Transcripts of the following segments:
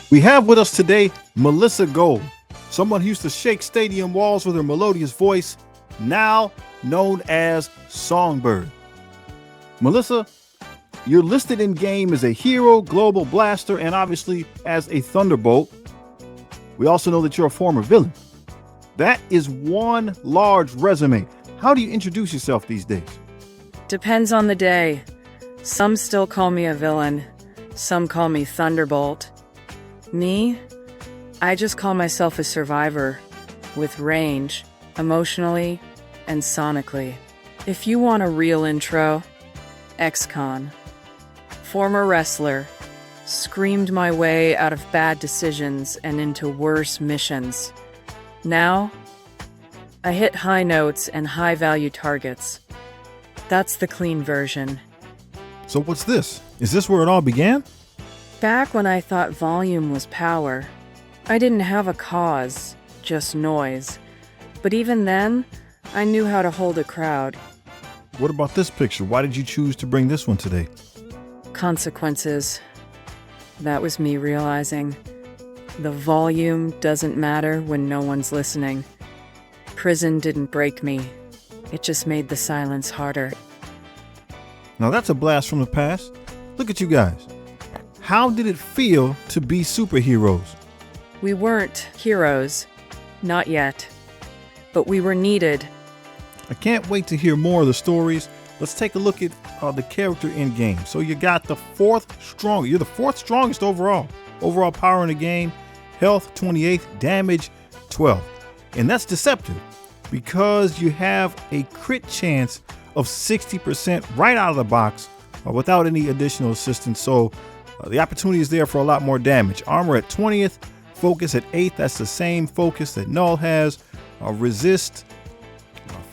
We have with us today Melissa Gold, someone who used to shake stadium walls with her melodious voice, now known as Songbird. Melissa, you're listed in game as a hero, global blaster, and obviously as a thunderbolt. We also know that you're a former villain. That is one large resume. How do you introduce yourself these days? Depends on the day. Some still call me a villain. Some call me Thunderbolt. Me? I just call myself a survivor, with range, emotionally and sonically. If you want a real intro, ex-con. Former wrestler, screamed my way out of bad decisions and into worse missions. Now, I hit high notes and high-value targets. That's the clean version. So what's this? Is this where it all began? Back when I thought volume was power, I didn't have a cause, just noise. But even then, I knew how to hold a crowd. What about this picture? Why did you choose to bring this one today? Consequences. That was me realizing the volume doesn't matter when no one's listening. Prison didn't break me. It just made the silence harder. Now that's a blast from the past. Look at you guys. How did it feel to be superheroes? We weren't heroes. Not yet. But we were needed. I can't wait to hear more of the stories. Let's take a look at the character in game. So you got the fourth strongest. You're the fourth strongest overall. Overall power in the game. Health 28th, damage 12th. And that's deceptive because you have a crit chance of 60% right out of the box without any additional assistance. So the opportunity is there for a lot more damage. Armor at 20th, focus at 8th. That's the same focus that Null has. Resist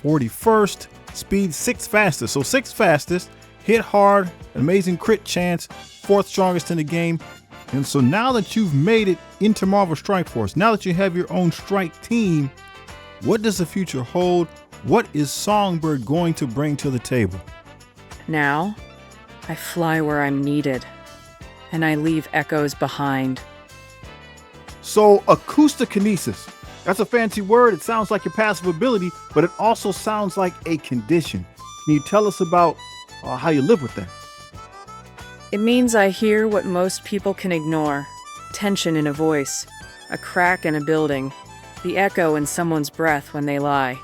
41st, speed 6th fastest. So 6th fastest, hit hard, amazing crit chance, 4th strongest in the game. And so now that you've made it into Marvel Strike Force, now that you have your own strike team, what does the future hold? What is Songbird going to bring to the table? Now, I fly where I'm needed, and I leave echoes behind. So acoustokinesis, that's a fancy word. It sounds like your passive ability, but it also sounds like a condition. Can you tell us about how you live with that? It means I hear what most people can ignore. Tension in a voice, a crack in a building, the echo in someone's breath when they lie.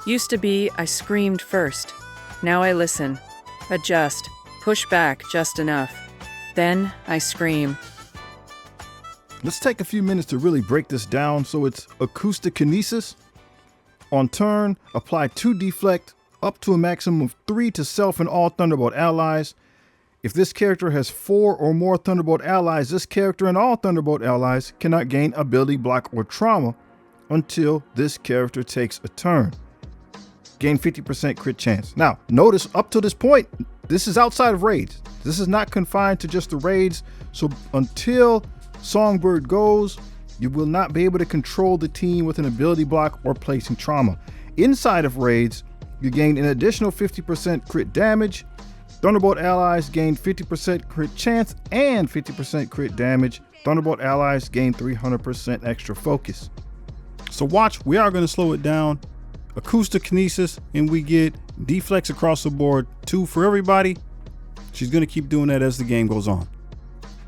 Used to be, I screamed first. Now I listen, adjust, push back just enough. Then I scream. Let's take a few minutes to really break this down. So it's acoustokinesis. On turn, apply 2 deflect up to a maximum of 3 to self and all Thunderbolt allies. If this character has 4 or more Thunderbolt allies, this character and all Thunderbolt allies cannot gain ability block or trauma until this character takes a turn. Gain 50% crit chance. Now, notice up to this point, this is outside of raids. This is not confined to just the raids. So until Songbird goes, you will not be able to control the team with an ability block or placing trauma. Inside of raids, you gain an additional 50% crit damage. Thunderbolt allies gain 50% crit chance and 50% crit damage. Thunderbolt allies gain 300% extra focus. So watch, we are going to slow it down. Acoustokinesis, and we get deflex across the board, 2 for everybody. She's going to keep doing that as the game goes on.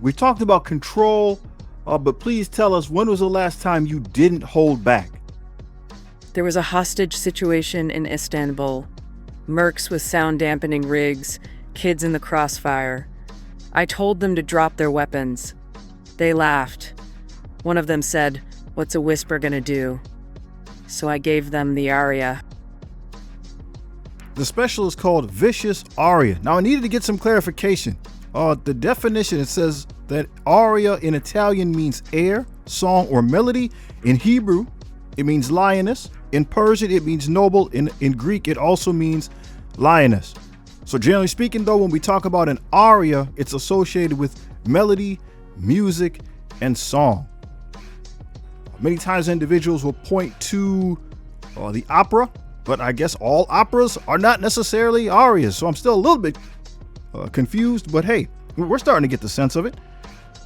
We talked about control, but please tell us, when was the last time you didn't hold back? There was a hostage situation in Istanbul. Mercs with sound dampening rigs, kids in the crossfire. I told them to drop their weapons. They laughed. One of them said, "What's a whisper gonna do?" So I gave them the aria. The special is called Vicious Aria. Now I needed to get some clarification. The definition, it says that aria in Italian means air, song, or melody. In Hebrew, it means lioness. In Persian, it means noble. In Greek, it also means lioness. So generally speaking though, when we talk about an aria, it's associated with melody, music, and song. Many times individuals will point to the opera, but I guess all operas are not necessarily arias. So I'm still a little bit confused, but hey, we're starting to get the sense of it.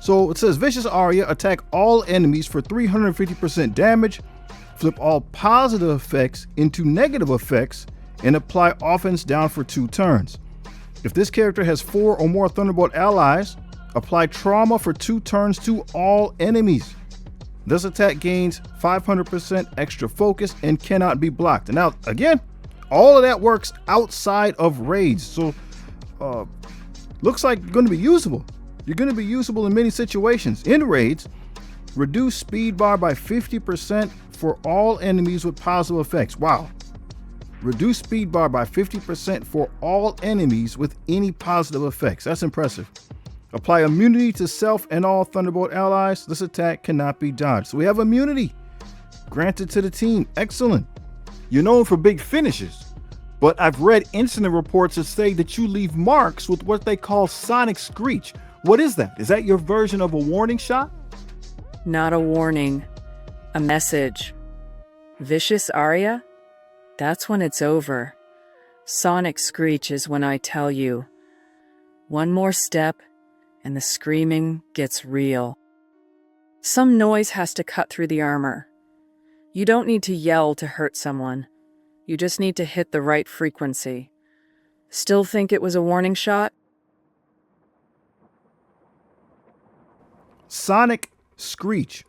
So it says Vicious Aria, attack all enemies for 350% damage, flip all positive effects into negative effects, and apply offense down for 2 turns. If this character has 4 or more Thunderbolt allies, apply trauma for 2 turns to all enemies. This attack gains 500% extra focus and cannot be blocked. And now, again, all of that works outside of raids. So, looks like going to be usable. You're going to be usable in many situations. In raids, reduce speed bar by 50% for all enemies with positive effects. Wow. Reduce speed bar by 50% for all enemies with any positive effects. That's impressive. Apply immunity to self and all Thunderbolt allies. This attack cannot be dodged. So we have immunity granted to the team. Excellent. You're known for big finishes, but I've read incident reports that say that you leave marks with what they call sonic screech. What is that? Is that your version of a warning shot? Not a warning, a message. Vicious Aria? That's when it's over. Sonic screech is when I tell you, one more step and the screaming gets real. Some noise has to cut through the armor. You don't need to yell to hurt someone. You just need to hit the right frequency. Still think it was a warning shot? Sonic Screech.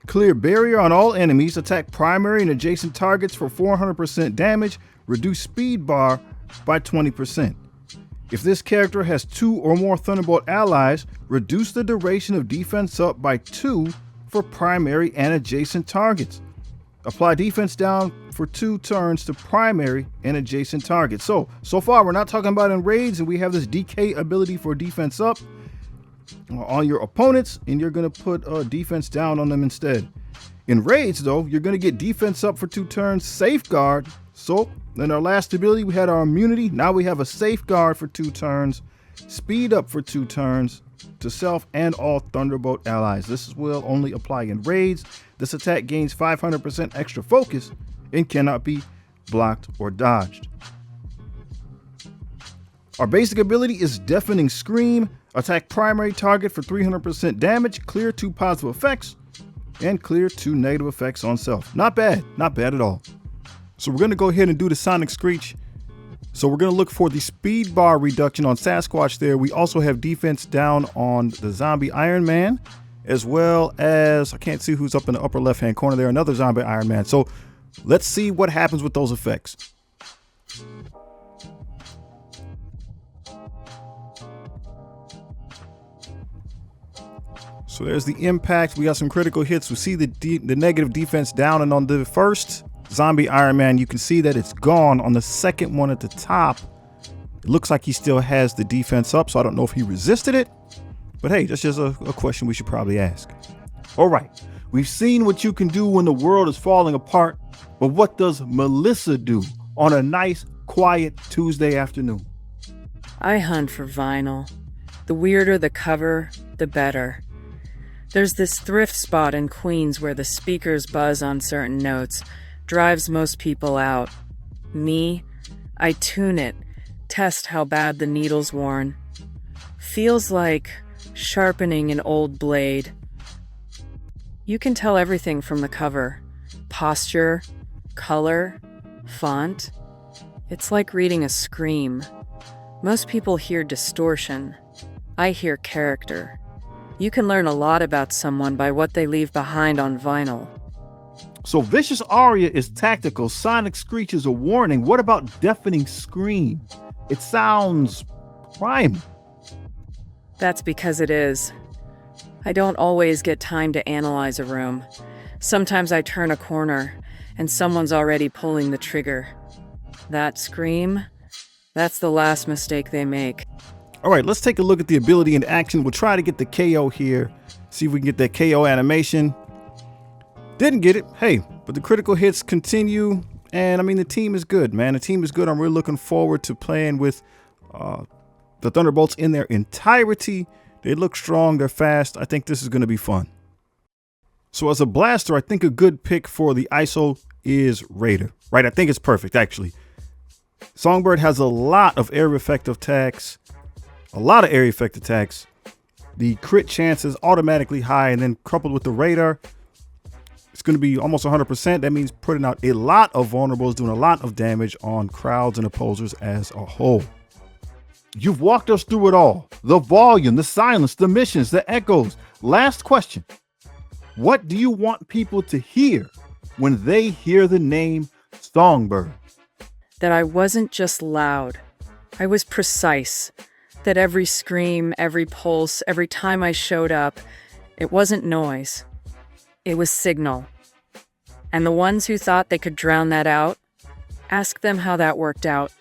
Clear barrier on all enemies, attack primary and adjacent targets for 400% damage, reduce speed bar by 20%. If this character has 2 or more Thunderbolt allies, reduce the duration of defense up by 2 for primary and adjacent targets. Apply defense down for 2 turns to primary and adjacent targets. So far we're not talking about in raids, and we have this DK ability for defense up on your opponents, and you're going to put defense down on them instead. In raids though, you're going to get defense up for 2 turns, safeguard. So in our last ability we had our immunity. Now we have a safeguard for 2 turns, speed up for 2 turns to self and all Thunderbolt allies. This will only apply in raids. This attack gains 500% extra focus and cannot be blocked or dodged. Our basic ability is Deafening Scream. Attack primary target for 300% damage, clear 2 positive effects, and clear 2 negative effects on self. Not bad, not bad at all. So we're going to go ahead and do the Sonic Screech. So we're going to look for the speed bar reduction on Sasquatch there. We also have defense down on the zombie Iron Man, as well as, I can't see who's up in the upper left-hand corner there, another zombie Iron Man. So let's see what happens with those effects. So there's the impact. We got some critical hits. We see the negative defense down, and on the first zombie Iron Man, you can see that it's gone. On the second one at the top, it looks like he still has the defense up, so I don't know if he resisted it. But hey, that's just a question we should probably ask. All right, we've seen what you can do when the world is falling apart, but what does Melissa do on a nice, quiet Tuesday afternoon? I hunt for vinyl. The weirder the cover, the better. There's this thrift spot in Queens where the speakers buzz on certain notes, drives most people out. Me, I tune it, test how bad the needle's worn. Feels like sharpening an old blade. You can tell everything from the cover. Posture, color, font. It's like reading a scream. Most people hear distortion. I hear character. You can learn a lot about someone by what they leave behind on vinyl. So Vicious Aria is tactical. Sonic Screech is a warning. What about Deafening Scream? It sounds primal. That's because it is. I don't always get time to analyze a room. Sometimes I turn a corner and someone's already pulling the trigger. That scream, that's the last mistake they make. All right, let's take a look at the ability in action. We'll try to get the KO here. See if we can get that KO animation. Didn't get it. Hey, but the critical hits continue. And I mean, the team is good, man. The team is good. I'm really looking forward to playing with the Thunderbolts in their entirety. They look strong. They're fast. I think this is going to be fun. So as a blaster, I think a good pick for the ISO is Raider, right? I think it's perfect, actually. Songbird has a lot of area effect attacks. the crit chance is automatically high, and then coupled with the radar, it's going to be almost 100%. That means putting out a lot of vulnerables, doing a lot of damage on crowds and opposers as a whole. You've walked us through it all. The volume, the silence, the missions, the echoes. Last question. What do you want people to hear when they hear the name Songbird? That I wasn't just loud. I was precise. That every scream, every pulse, every time I showed up, it wasn't noise. It was signal. And the ones who thought they could drown that out, ask them how that worked out.